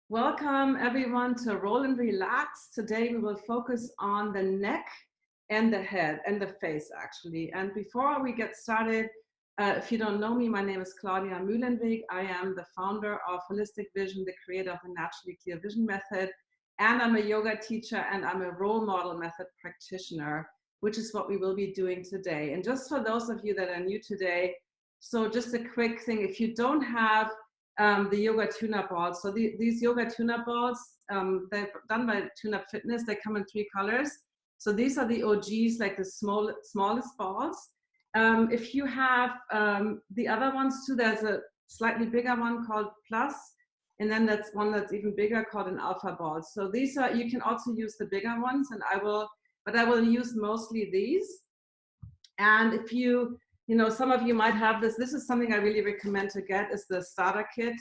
Welcome everyone to Roll and Relax. Today we will focus on the neck and the head and the face actually. And before we get started, if you don't know me, my name is Claudia Mühlenweg. I am the founder of Holistic Vision, the creator of the Naturally Clear Vision Method, and I'm a yoga teacher and I'm a role model method practitioner, which is what we will be doing today. And just for those of you that are new today, so just a quick thing, if you don't have the yoga tune-up balls. So these yoga tune-up balls, they're done by Tune-Up Fitness. They come in 3 colors. So these are the OGs, like the smallest balls. If you have the other ones too, there's a slightly bigger one called Plus, and then that's one that's even bigger called an Alpha ball. So these are, you can also use the bigger ones, and I will use mostly these. And if you know, some of you might have this. This is something I really recommend to get, is the starter kit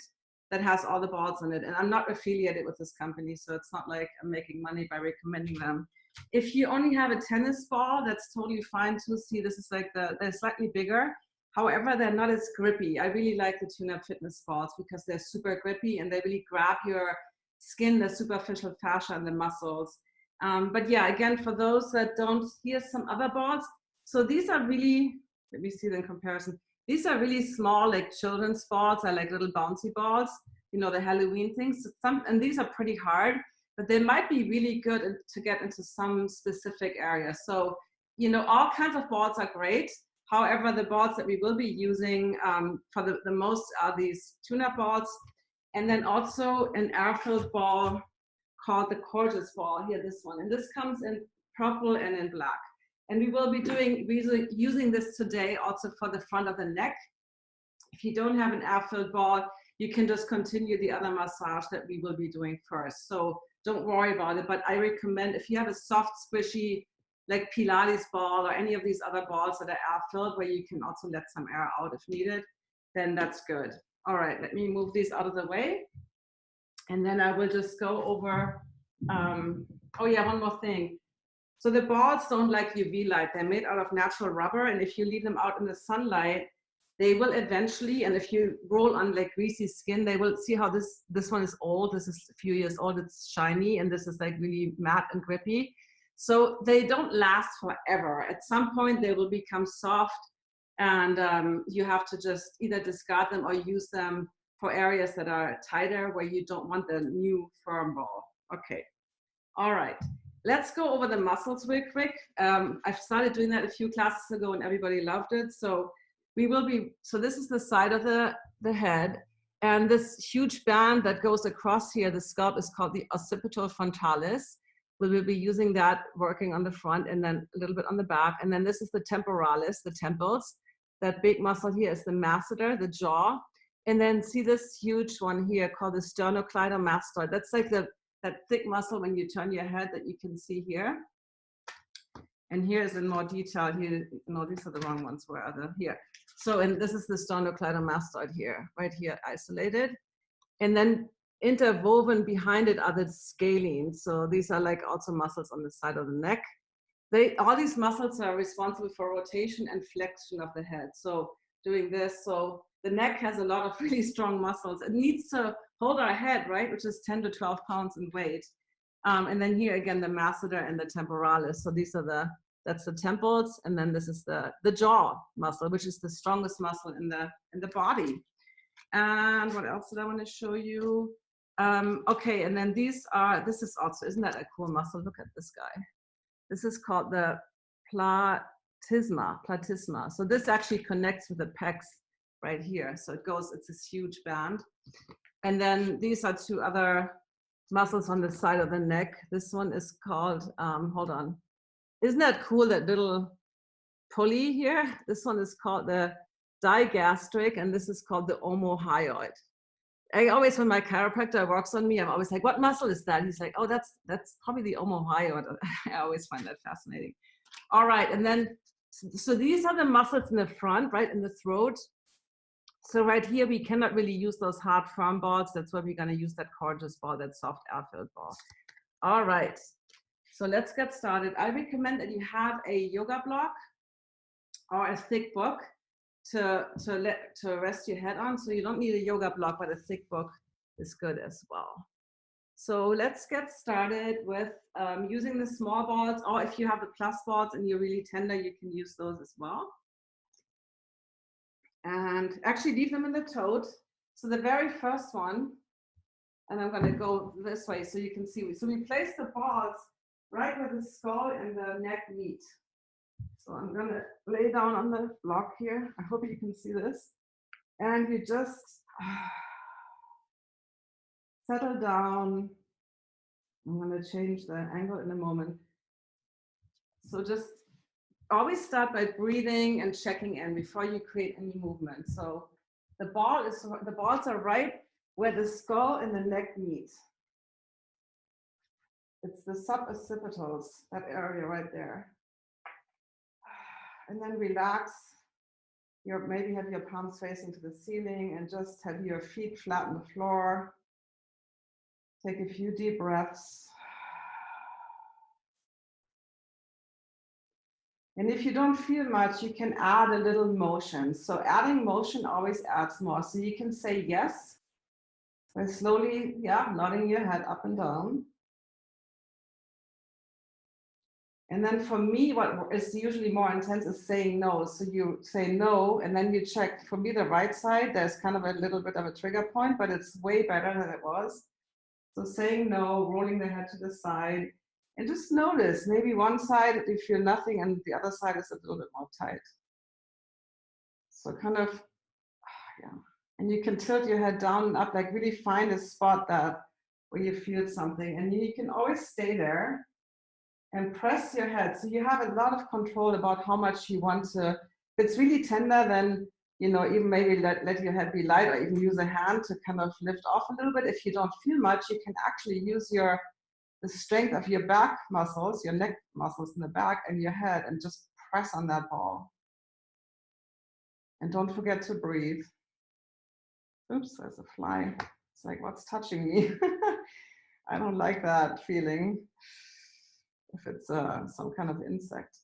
that has all the balls in it. And I'm not affiliated with this company, so it's not like I'm making money by recommending them. If you only have a tennis ball, that's totally fine too. See, this is like they're slightly bigger. However, they're not as grippy. I really like the Tune-Up Fitness balls because they're super grippy and they really grab your skin, the superficial fascia and the muscles. But yeah, again, for those that don't, here's some other balls. So these are really, let me see the comparison. These are really small, like children's balls. They're like little bouncy balls, you know, the Halloween things. And these are pretty hard, but they might be really good to get into some specific areas. So, you know, all kinds of balls are great. However, the balls that we will be using for the most are these tune-up balls. And then also an air-filled ball called the Gorgeous ball, here, this one. And this comes in purple and in black. And we will be using this today also for the front of the neck. If you don't have an air-filled ball, you can just continue the other massage that we will be doing first. So don't worry about it, but I recommend if you have a soft, squishy, like Pilates ball or any of these other balls that are air-filled where you can also let some air out if needed, then that's good. All right, let me move these out of the way. And then I will just go over, oh yeah, one more thing. So the balls don't like UV light. They're made out of natural rubber. And if you leave them out in the sunlight, they will eventually, and if you roll on like greasy skin, they will see how this one is old. This is a few years old. It's shiny. And this is like really matte and grippy. So they don't last forever. At some point, they will become soft. And you have to just either discard them or use them for areas that are tighter where you don't want the new firm ball. Okay. All right. Let's go over the muscles real quick. I've started doing that a few classes ago and everybody loved it. So this is the side of the head, and this huge band that goes across here, the scalp, is called the occipital frontalis. We will be using that working on the front and then a little bit on the back. And then this is the temporalis, the temples. That big muscle here is the masseter, the jaw. And then see this huge one here called the sternocleidomastoid. That's like that thick muscle when you turn your head that you can see here. And here is in more detail here. No, these are the wrong ones. Where are they? Here. So, and this is the sternocleidomastoid here, right here, isolated. And then interwoven behind it are the scalene. So these are like also muscles on the side of the neck. All these muscles are responsible for rotation and flexion of the head. So doing this, so the neck has a lot of really strong muscles. It needs to hold our head, right, which is 10 to 12 pounds in weight. And then here again, the masseter and the temporalis. So these are that's the temples, and then this is the jaw muscle, which is the strongest muscle in the body. And what else did I want to show you? Okay, and then this is also, isn't that a cool muscle? Look at this guy. This is called the platysma. So this actually connects with the pecs right here. So it's this huge band. And then these are 2 other muscles on the side of the neck. This one is called, hold on. Isn't that cool, that little pulley here? This one is called the digastric, and this is called the omohyoid. I always, when my chiropractor works on me, I'm always like, what muscle is that? He's like, oh, that's probably the omohyoid. I always find that fascinating. All right, and then, so these are the muscles in the front, right, in the throat. So right here, we cannot really use those hard firm balls. That's why we're gonna use that Gorgeous ball, that soft air-filled ball. All right, so let's get started. I recommend that you have a yoga block or a thick book to rest your head on. So you don't need a yoga block, but a thick book is good as well. So let's get started with using the small balls, or if you have the plus balls and you're really tender, you can use those as well. And actually leave them in the tote. So the very first one, and I'm going to go this way so you can see. So we place the balls right where the skull and the neck meet. So I'm going to lay down on the block here. I hope you can see this. And you just settle down. I'm going to change the angle in a moment. So just always start by breathing and checking in before you create any movement. So the balls are right where the skull and the neck meet. It's the suboccipitals, that area right there. And then relax. Maybe have your palms facing to the ceiling and just have your feet flat on the floor. Take a few deep breaths. And if you don't feel much, you can add a little motion. So adding motion always adds more. So you can say yes by slowly, nodding your head up and down. And then for me, what is usually more intense is saying no. So you say no, and then you check. For me, the right side, there's kind of a little bit of a trigger point, but it's way better than it was. So saying no, rolling the head to the side, and just notice, maybe one side you feel nothing and the other side is a little bit more tight. So kind of, and you can tilt your head down and up, like really find a spot where you feel something, and you can always stay there and press your head. So you have a lot of control about how much you want to. If it's really tender, then even maybe let your head be light, or even use a hand to kind of lift off a little bit. If you don't feel much, you can actually use the strength of your back muscles, your neck muscles in the back, and your head, and just press on that ball. And don't forget to breathe. Oops, there's a fly. It's like, what's touching me? I don't like that feeling. If it's some kind of insect.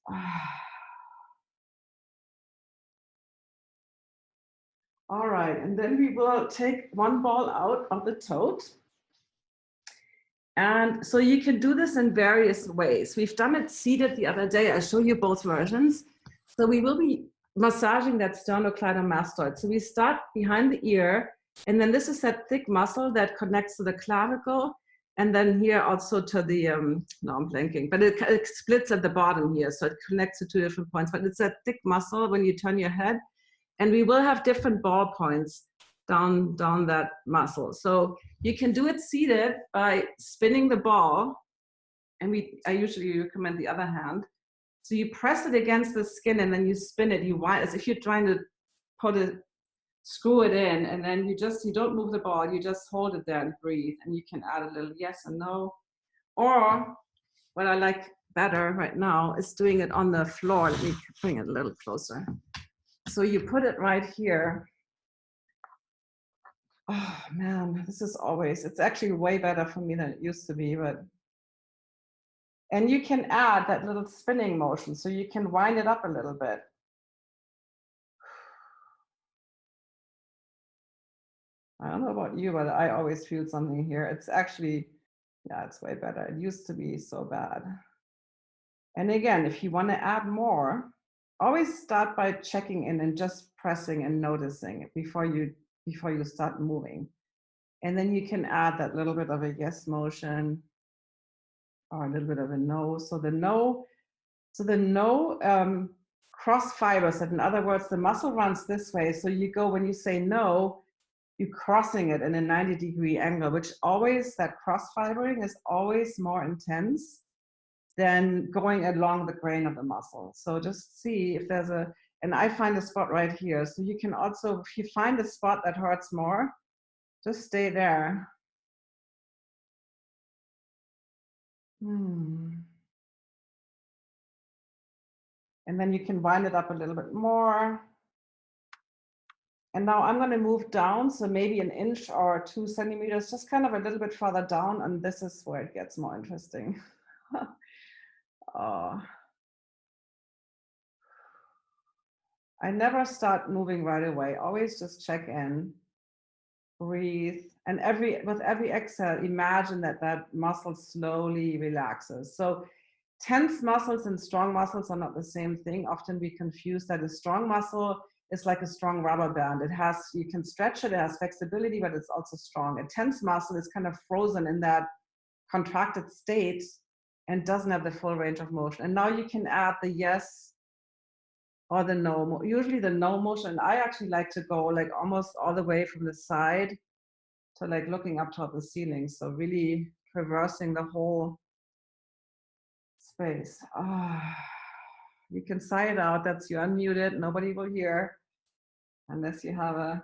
All right, and then we will take one ball out of the tote. And so you can do this in various ways. We've done it seated the other day. I'll show you both versions. So we will be massaging that sternocleidomastoid. So we start behind the ear, and then this is that thick muscle that connects to the clavicle, and then here also to the, no, I'm blanking, but it splits at the bottom here. So it connects to two different points, but it's that thick muscle when you turn your head. And we will have different ball points down that muscle. So you can do it seated by spinning the ball. And I usually recommend the other hand. So you press it against the skin and then you spin it. You wind as if you're trying to screw it in, and then you don't move the ball, you just hold it there and breathe. And you can add a little yes and no. Or what I like better right now is doing it on the floor. Let me bring it a little closer. So you put it right here. Oh man, it's actually way better for me than it used to be, and you can add that little spinning motion, so you can wind it up a little bit. I don't know about you, but I always feel something here. It's actually, it's way better. It used to be so bad. And again, if you want to add more, always start by checking in and just pressing and noticing it before you start moving. And then you can add that little bit of a yes motion or a little bit of a no. So the no cross fibers. In other words, the muscle runs this way. So when you say no, you're crossing it in a 90-degree angle, which that cross fibering is always more intense than going along the grain of the muscle. So just see if there's and I find a spot right here. So you can also, if you find a spot that hurts more, just stay there. And then you can wind it up a little bit more. And now I'm going to move down, so maybe an inch or 2 centimeters, just kind of a little bit further down, and this is where it gets more interesting. I never start moving right away, always just check in. breathe. And with every exhale, imagine that that muscle slowly relaxes. So tense muscles and strong muscles are not the same thing. Often we confuse that a strong muscle is like a strong rubber band. It has, you can stretch it, it has flexibility, but it's also strong. A tense muscle is kind of frozen in that contracted state and doesn't have the full range of motion. And now you can add the yes or the no. Usually the no motion. I actually like to go like almost all the way from the side to like looking up toward the ceiling. So really traversing the whole space. You can sigh it out. That's you unmuted. Nobody will hear unless you have a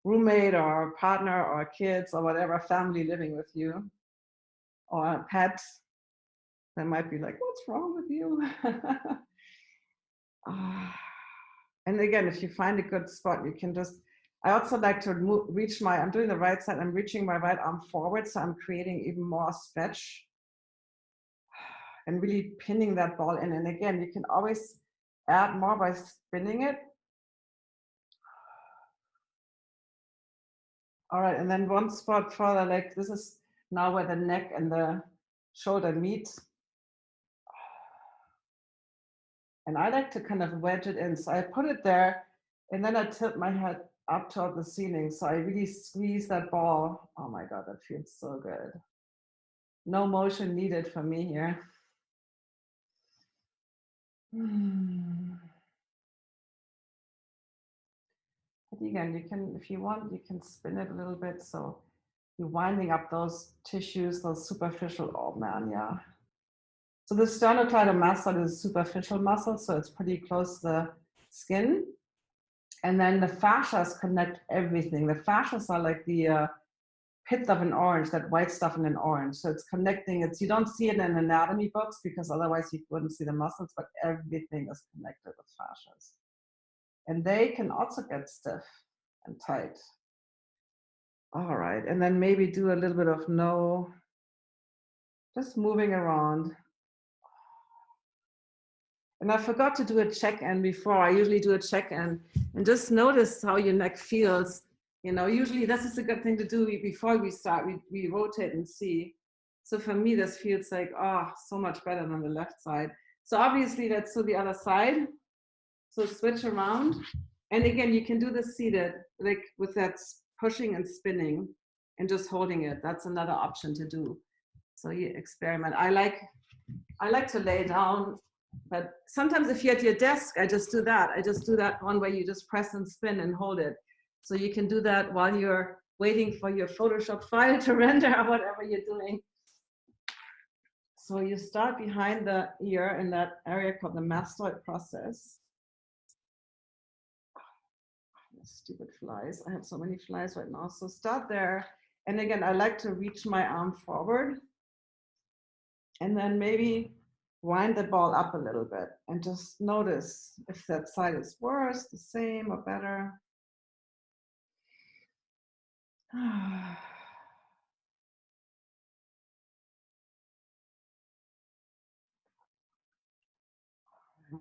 roommate or a partner or kids or whatever family living with you or a pet. That might be like, what's wrong with you? And again, if you find a good spot, you can just, I also like to reach I'm doing the right side, I'm reaching my right arm forward, so I'm creating even more stretch and really pinning that ball in. And again, you can always add more by spinning it. All right, and then one spot further, like this is now where the neck and the shoulder meet. And I like to kind of wedge it in. So I put it there and then I tilt my head up toward the ceiling. So I really squeeze that ball. Oh my God, that feels so good. No motion needed for me here. But again, you can, if you want, you can spin it a little bit. So you're winding up those tissues, those superficial, oh man, yeah. So the sternocleidomastoid is a superficial muscle, so it's pretty close to the skin. And then the fascias connect everything. The fascias are like the pith of an orange, that white stuff in an orange. So it's connecting, you don't see it in anatomy books because otherwise you wouldn't see the muscles, but everything is connected with fascias. And they can also get stiff and tight. All right, and then maybe do a little bit of no, just moving around. And I forgot to do a check-in before. I usually do a check-in and just notice how your neck feels. You know, usually this is a good thing to do before we start. We rotate and see. So for me, this feels like, oh, so much better than the left side. So obviously let's do the other side. So switch around. And again, you can do this seated, like with that pushing and spinning and just holding it. That's another option to do. So you experiment. I like to lay down, but sometimes if you're at your desk, I just do that. I just do that one where you just press and spin and hold it. So you can do that while you're waiting for your Photoshop file to render or whatever you're doing. So you start behind the ear in that area called the mastoid process. Stupid flies. I have so many flies right now. So start there. And again, I like to reach my arm forward and then maybe wind the ball up a little bit and just notice if that side is worse, the same, or better.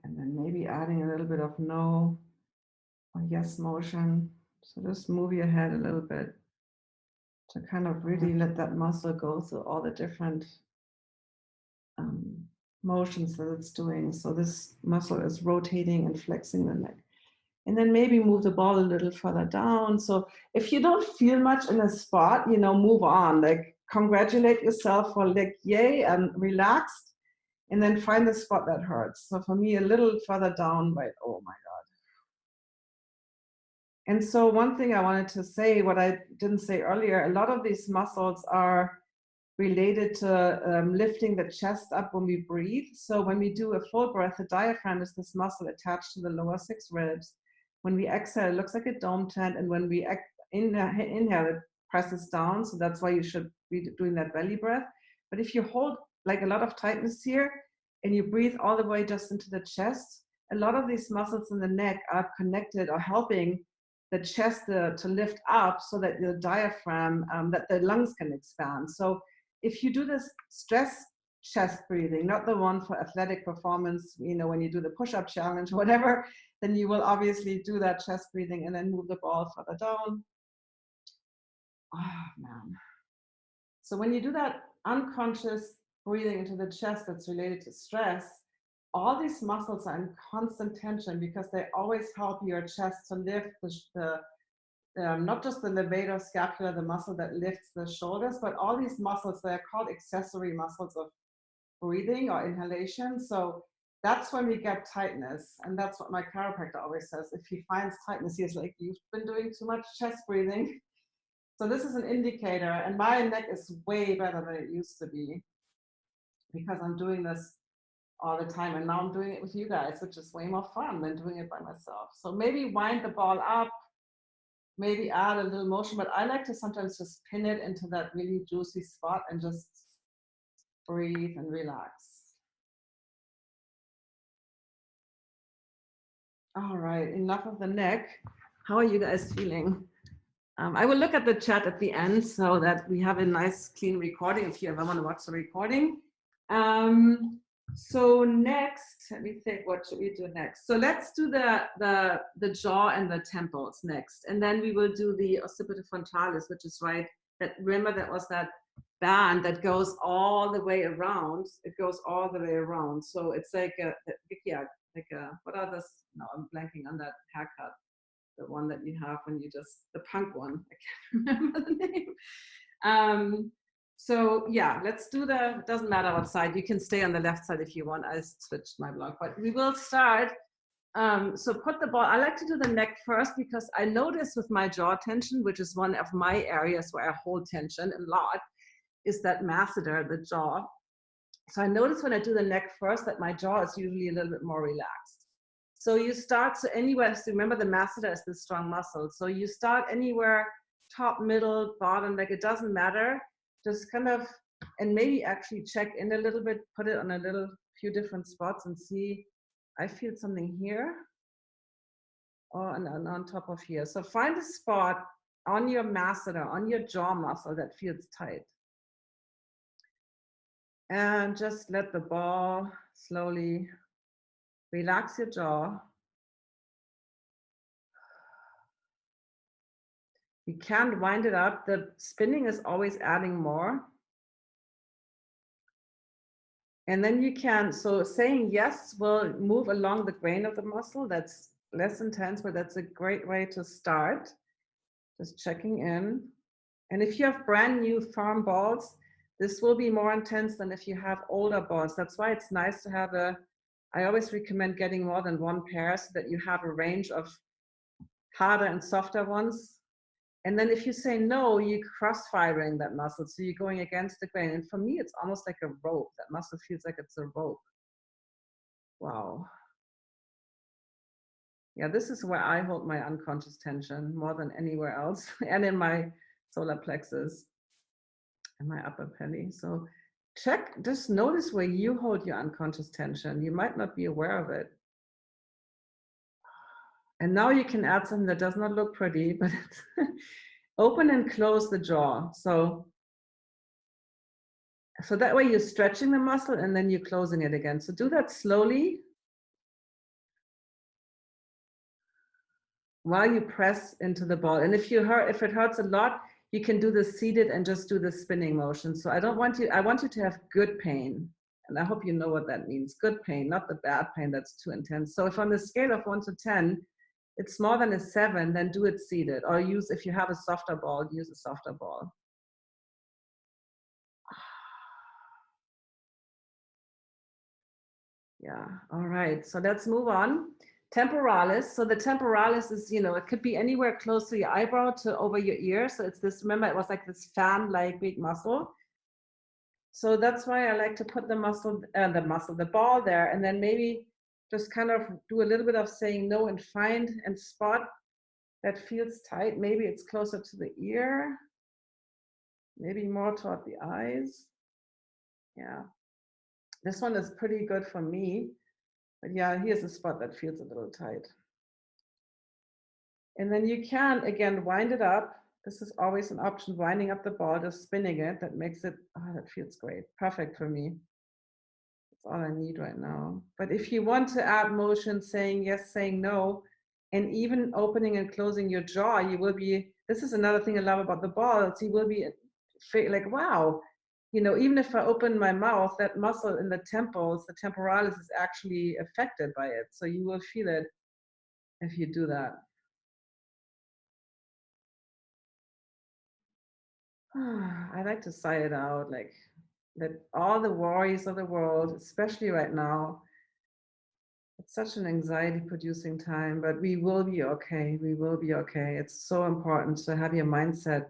And then maybe adding a little bit of no or yes motion. So just move your head a little bit to kind of really let that muscle go through all the different motions that it's doing. So this muscle is rotating and flexing the neck. And then maybe move the ball a little further down. So if you don't feel much in a spot, you know, move on. Like congratulate yourself for like, yay, I'm relaxed. And then find the spot that hurts. So for me, a little further down, right? Oh my God. And so one thing I wanted to say, what I didn't say earlier, a lot of these muscles are related to lifting the chest up when we breathe. So when we do a full breath, the diaphragm is this muscle attached to the lower 6 ribs. When we exhale, it looks like a dome tent. And when we inhale, it presses down. So that's why you should be doing that belly breath. But if you hold like a lot of tightness here and you breathe all the way just into the chest, a lot of these muscles in the neck are connected or helping the chest to lift up so that the diaphragm, that the lungs can expand. So if you do this stress chest breathing, not the one for athletic performance, you know, when you do the push-up challenge or whatever, then you will obviously do that chest breathing and then move the ball further down. Oh man. So when you do that unconscious breathing into the chest that's related to stress, all these muscles are in constant tension because they always help your chest to lift not just the levator scapula, the muscle that lifts the shoulders, but all these muscles, they're called accessory muscles of breathing or inhalation. So that's when we get tightness. And that's what my chiropractor always says. If he finds tightness, he's like, you've been doing too much chest breathing. So this is an indicator. And my neck is way better than it used to be because I'm doing this all the time. And now I'm doing it with you guys, which is way more fun than doing it by myself. So maybe wind the ball up, maybe add a little motion, but I like to sometimes just pin it into that really juicy spot and just breathe and relax. All right, enough of the neck. How are you guys feeling? I will look at the chat at the end so that we have a nice clean recording if you ever want to watch the recording. So next, let me think, what should we do next? So let's do the jaw and the temples next. And then we will do the occipiter frontalis, which is right. That, remember, that was that band that goes all the way around. It goes all the way around. So it's like what are this? No, I'm blanking on that haircut. The one that you have when you just, the punk one. I can't remember the name. So yeah, let's do it doesn't matter what side. You can stay on the left side if you want. I switched my block, but we will start. So put the ball, I like to do the neck first because I notice with my jaw tension, which is one of my areas where I hold tension a lot, is that masseter, the jaw. So I notice when I do the neck first that my jaw is usually a little bit more relaxed. So you start, so anywhere, so remember the masseter is the strong muscle. So you start anywhere, top, middle, bottom, like it doesn't matter. Just kind of, and maybe actually check in a little bit, put it on a little few different spots and see, I feel something here or on top of here. So find a spot on your masseter, on your jaw muscle that feels tight. And just let the ball slowly relax your jaw. You can't wind it up. The spinning is always adding more. And then you can, so saying yes will move along the grain of the muscle. That's less intense, but that's a great way to start. Just checking in. And if you have brand new firm balls, this will be more intense than if you have older balls. That's why it's nice to have I always recommend getting more than one pair so that you have a range of harder and softer ones. And then if you say no, you're cross-fibering that muscle. So you're going against the grain. And for me, it's almost like a rope. That muscle feels like it's a rope. Wow. Yeah, this is where I hold my unconscious tension more than anywhere else, and in my solar plexus and my upper belly. So check, just notice where you hold your unconscious tension. You might not be aware of it. And now you can add something that does not look pretty, but it's open and close the jaw. So that way you're stretching the muscle and then you're closing it again. So do that slowly while you press into the ball. And if it hurts a lot, you can do the seated and just do the spinning motion. So I want you to have good pain. And I hope you know what that means. Good pain, not the bad pain that's too intense. So if on the scale of 1 to 10, it's more than a 7, then do it seated. Or if you have a softer ball, use a softer ball. Yeah, all right, so let's move on. Temporalis, so the temporalis is, it could be anywhere close to your eyebrow to over your ear. So it's this, remember, it was like this fan-like big muscle. So that's why I like to put the ball there, and then maybe just kind of do a little bit of saying no and find and spot that feels tight. Maybe it's closer to the ear, maybe more toward the eyes. Yeah, this one is pretty good for me. But yeah, here's a spot that feels a little tight. And then you can, again, wind it up. This is always an option, winding up the ball, just spinning it. That makes it, that feels great. Perfect for me. That's all I need right now. But if you want to add motion, saying yes, saying no, And even opening and closing your jaw, you will be, this is another thing I love about the balls, you will be like, wow, even if I open my mouth, that muscle in the temples, the temporalis, is actually affected by it. So you will feel it if you do that. I like to sigh it out, like that all the worries of the world, especially right now, it's such an anxiety producing time, but we will be okay. We will be okay. It's so important to have your mindset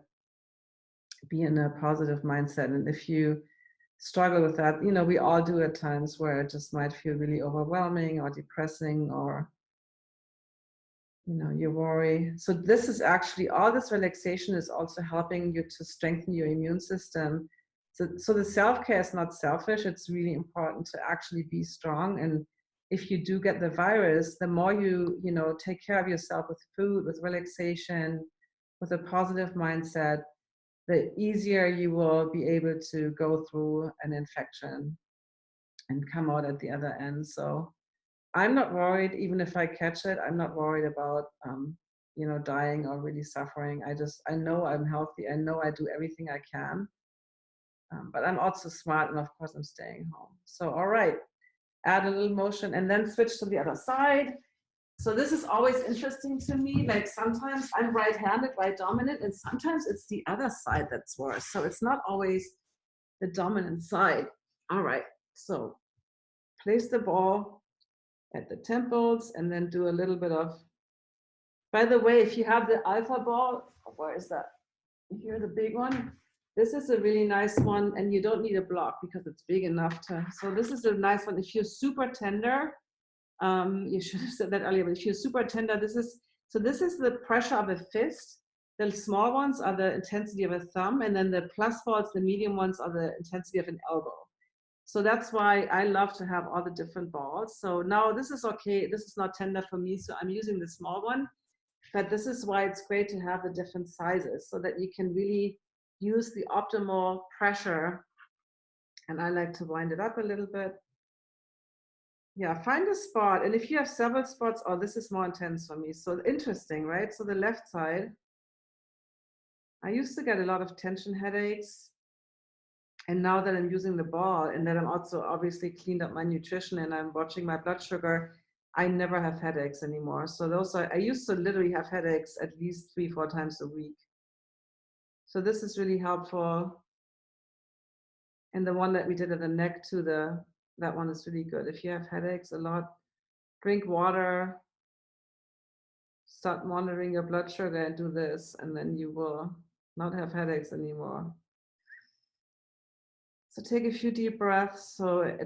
be in a positive mindset. And if you struggle with that, we all do at times where it just might feel really overwhelming or depressing, or you worry. So this is actually, all this relaxation is also helping you to strengthen your immune system. So the self-care is not selfish. It's really important to actually be strong. And if you do get the virus, the more you take care of yourself with food, with relaxation, with a positive mindset, the easier you will be able to go through an infection and come out at the other end. So I'm not worried, even if I catch it. I'm not worried about, dying or really suffering. I know I'm healthy. I know I do everything I can. But I'm also smart, and of course I'm staying home. So, all right, add a little motion and then switch to the other side. So this is always interesting to me. Like sometimes I'm right-handed, right dominant, and sometimes it's the other side that's worse. So it's not always the dominant side. All right, so place the ball at the temples and then do a little bit of, by the way, if you have the alpha ball, where is that? Here, the big one. This is a really nice one, and you don't need a block because it's big enough to, so this is a nice one. If you're super tender, you should have said that earlier, but if you're super tender, this is the pressure of a fist. The small ones are the intensity of a thumb, and then the plus balls, the medium ones, are the intensity of an elbow. So that's why I love to have all the different balls. So now this is okay. This is not tender for me, so I'm using the small one. But this is why it's great to have the different sizes so that you can really use the optimal pressure. And I like to wind it up a little bit. Yeah, find a spot. And if you have several spots, oh, this is more intense for me. So interesting, right? So the left side, I used to get a lot of tension headaches. And now that I'm using the ball and that I'm also obviously cleaned up my nutrition and I'm watching my blood sugar, I never have headaches anymore. So those are, I used to literally have headaches at least 3-4 times a week. So this is really helpful. And the one that we did at the neck too, that one is really good. If you have headaches a lot, drink water, start monitoring your blood sugar and do this, and then you will not have headaches anymore. So take a few deep breaths. So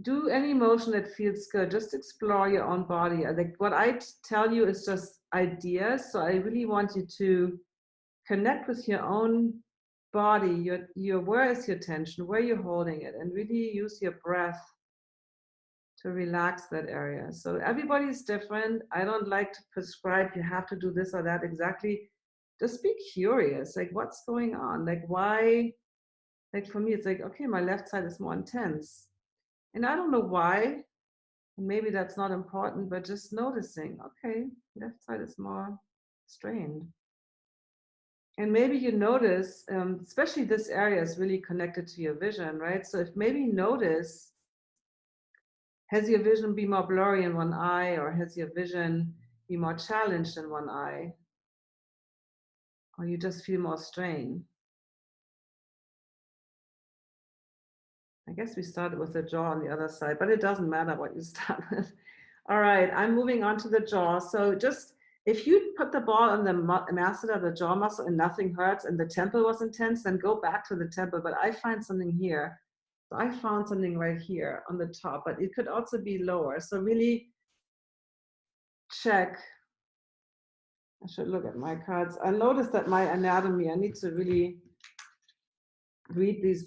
do any motion that feels good. Just explore your own body. Like what I tell you is just ideas. So I really want you to connect with your own body. Your where is your tension? Where you're holding it, and really use your breath to relax that area. So everybody's different. I don't like to prescribe you have to do this or that exactly. Just be curious. Like what's going on? Like why? Like for me, it's like, okay, my left side is more intense. And I don't know why. Maybe that's not important, but just noticing, okay, left side is more strained. And maybe you notice, especially this area is really connected to your vision, right? So if maybe notice, has your vision be more blurry in one eye, or has your vision be more challenged in one eye? Or you just feel more strain? I guess we started with the jaw on the other side, but it doesn't matter what you start with. All right, I'm moving on to the jaw. So just, if you put the ball on the masseter, the jaw muscle, and nothing hurts, and the temple was intense, then go back to the temple. But I find something here. So I found something right here on the top, but it could also be lower. So really check. I should look at my cards. I noticed that my anatomy, I need to really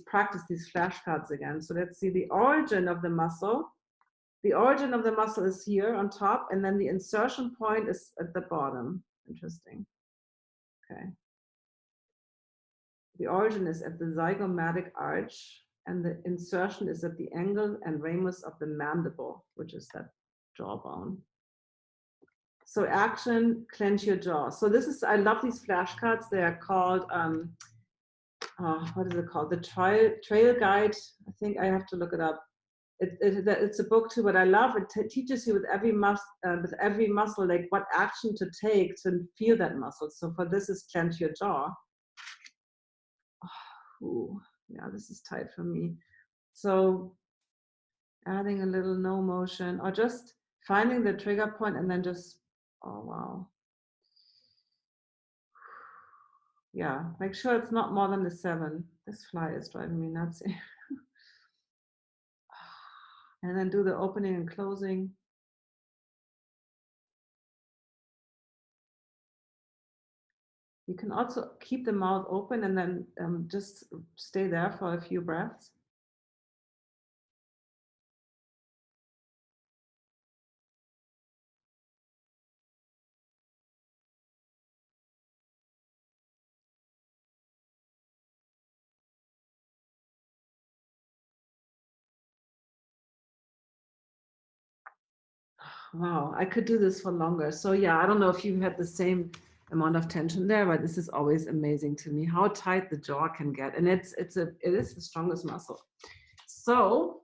practice these flashcards again. So let's see the origin of the muscle. The origin of the muscle is here on top, and then the insertion point is at the bottom. Interesting. Okay. The origin is at the zygomatic arch, and the insertion is at the angle and ramus of the mandible, which is that jawbone. So action, clench your jaw. So this is, I love these flashcards. They are called, what is it called? The trail guide. I think I have to look it up. It's a book too, but I love it. Teaches you with every muscle, like what action to take to feel that muscle. So for this is clench your jaw. Ooh, yeah, this is tight for me. So adding a little no motion, or just finding the trigger point and then just, oh wow. Yeah, make sure it's not more than a 7. This fly is driving me nuts. And then do the opening and closing. You can also keep the mouth open and then just stay there for a few breaths. Wow, I could do this for longer. So yeah, I don't know if you had the same amount of tension there, but this is always amazing to me how tight the jaw can get, and it is the strongest muscle. So,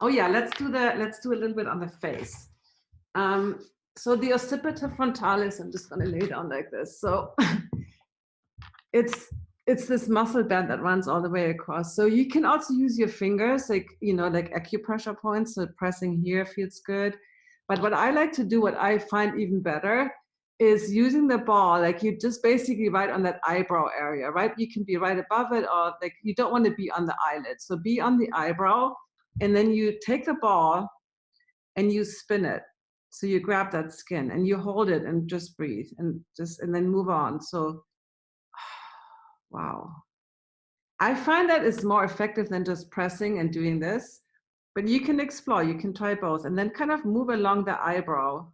oh yeah, let's do a little bit on the face. So the occipiter frontalis, I'm just going to lay down like this. So it's this muscle band that runs all the way across. So you can also use your fingers, like, like acupressure points. So pressing here feels good. But what I like to do, what I find even better, is using the ball, like you just basically right on that eyebrow area, right? You can be right above it, or like you don't want to be on the eyelid. So be on the eyebrow, and then you take the ball and you spin it. So you grab that skin and you hold it and just breathe and then move on. So, wow. I find that it's more effective than just pressing and doing this, but you can explore, you can try both, and then kind of move along the eyebrow.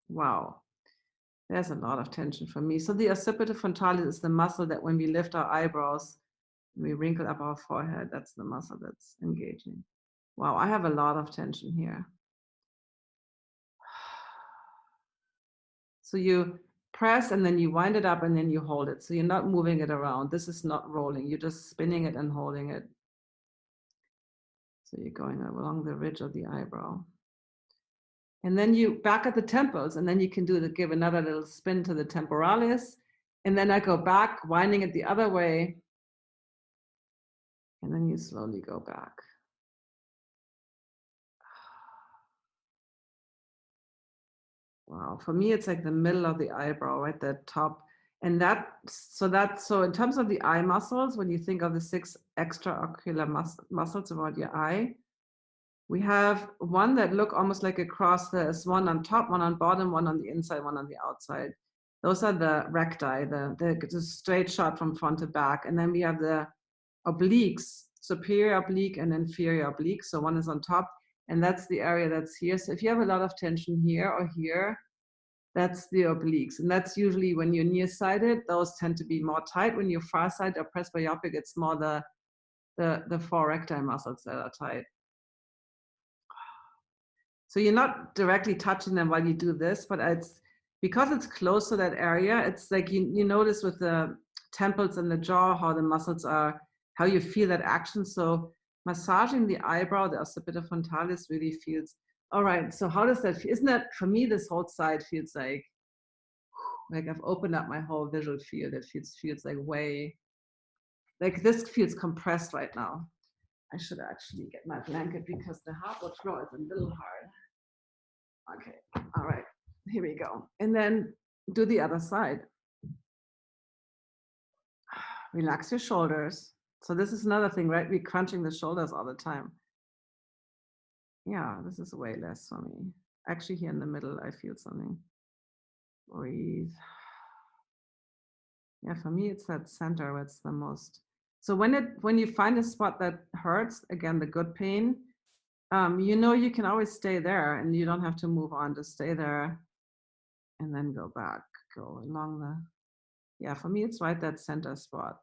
Wow. There's a lot of tension for me. So the occipiter frontalis is the muscle that when we lift our eyebrows, we wrinkle up our forehead, that's the muscle that's engaging. Wow, I have a lot of tension here. So you press and then you wind it up and then you hold it. So you're not moving it around. This is not rolling. You're just spinning it and holding it. So you're going along the ridge of the eyebrow. And then you back at the temples, and then you can give another little spin to the temporalis. And then I go back, winding it the other way. And then you slowly go back. Wow, for me, it's like the middle of the eyebrow, right? The top. And so in terms of the eye muscles, when you think of the 6 extraocular muscles around your eye, we have one that look almost like a cross. There's one on top, one on bottom, one on the inside, one on the outside. Those are the recti, the straight shot from front to back. And then we have the obliques, superior oblique and inferior oblique. So one is on top, and that's the area that's here. So if you have a lot of tension here or here, that's the obliques. And that's usually when you're nearsighted, those tend to be more tight. When you're farsighted or presbyopic, it's more the 4 recti muscles that are tight. So you're not directly touching them while you do this, but because it's close to that area, it's like you notice with the temples and the jaw how the muscles are, how you feel that action. So massaging the eyebrow, the occipiter frontalis really feels, all right, so how does that feel? Isn't that, for me, this whole side feels like I've opened up my whole visual field. It feels like like this feels compressed right now. I should actually get my blanket because the hardwood floor is a little hard. Okay, all right, here we go. And then do the other side. Relax your shoulders. So this is another thing, right? We're crunching the shoulders all the time. Yeah, this is way less for me. Actually, here in the middle, I feel something. Breathe. Yeah, for me, it's that center where it's the most. So when you find a spot that hurts, again, the good pain, you can always stay there and you don't have to move on, just stay there and then go back, go along yeah, for me, it's right that center spot.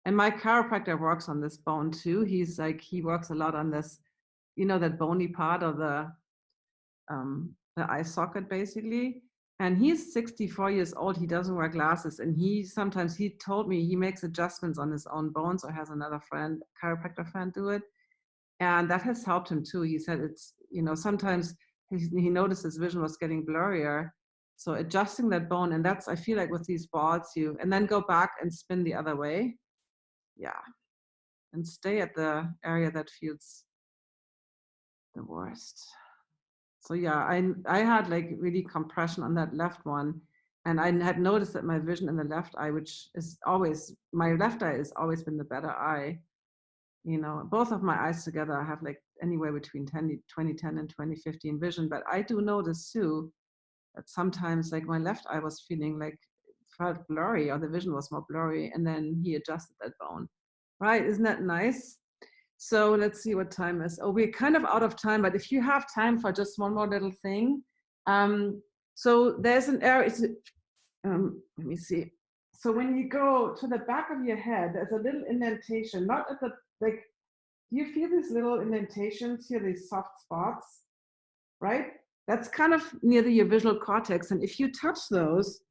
And my chiropractor works on this bone too. He works a lot on this, you know, that bony part of the eye socket basically. And he's 64 years old. He doesn't wear glasses. And sometimes he told me he makes adjustments on his own bones, or has another friend, chiropractor friend, do it. And that has helped him too. He said it's, you know, sometimes he noticed his vision was getting blurrier. So adjusting that bone, and that's, I feel like with these balls, and then go back and spin the other way. Yeah. And stay at the area that feels the worst. So yeah, I had like really compression on that left one. And I had noticed that my vision in the left eye, which is always, my left eye has always been the better eye. You know, both of my eyes together have like anywhere between 2010 and 2015 vision. But I do notice too that sometimes like my left eye was feeling like, felt blurry, or the vision was more blurry. And then he adjusted that bone. Right, isn't that nice? So let's see what time is. Oh, we're kind of out of time, but if you have time for just one more little thing. So there's an area, let me see. So when you go to the back of your head, there's a little indentation, not at the, like, do you feel these little indentations here, these soft spots, right? That's kind of near your visual cortex. And if you touch those,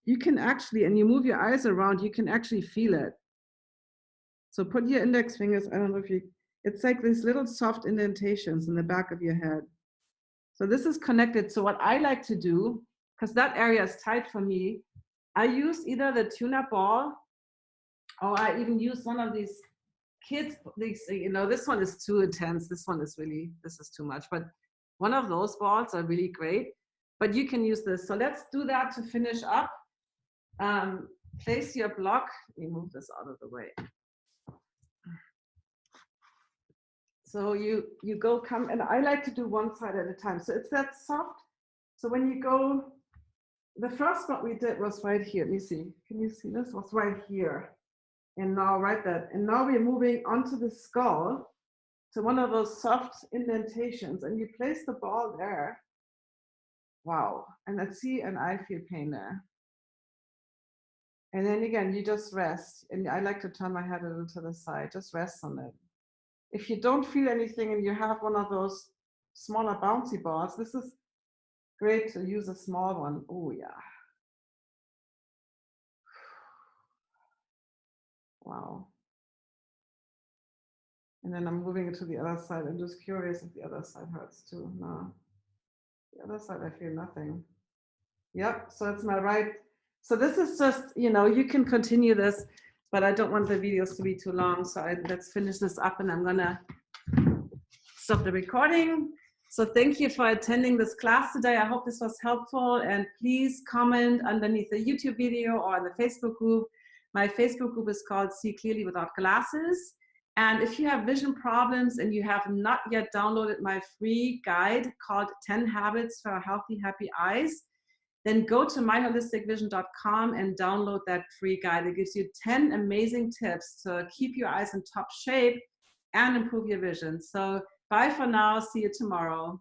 you can actually, and you move your eyes around, you can actually feel it. So put your index fingers, I don't know if you, it's like these little soft indentations in the back of your head. So this is connected. So what I like to do, because that area is tight for me, I use either the tuna ball, or I even use one of these kids, these, you know, this one is too intense. This one is really, this is too much. But one of those balls are really great. But you can use this. So let's do that to finish up. Place your block. Let me move this out of the way. So you go, come, and I like to do one side at a time. So it's that soft. So when you go, the first one we did was right here. Let me see. Can you see this? Was right here. And now right that. And now we're moving onto the skull to one of those soft indentations. And you place the ball there. Wow. And let's see, and I feel pain there. And then again, you just rest. And I like to turn my head a little to the side. Just rest on it. If you don't feel anything and you have one of those smaller bouncy balls, this is great to use a small one. Oh yeah. Wow. And then I'm moving it to the other side. I'm just curious if the other side hurts too. No. The other side, I feel nothing. Yep, so it's my right. So this is just, you know, you can continue this, but I don't want the videos to be too long. So let's finish this up, and I'm gonna stop the recording. So thank you for attending this class today. I hope this was helpful, and please comment underneath the YouTube video or in the Facebook group. My Facebook group is called See Clearly Without Glasses. And if you have vision problems and you have not yet downloaded my free guide called 10 Habits for Healthy, Happy Eyes, then go to myholisticvision.com and download that free guide. It gives you 10 amazing tips to keep your eyes in top shape and improve your vision. So bye for now. See you tomorrow.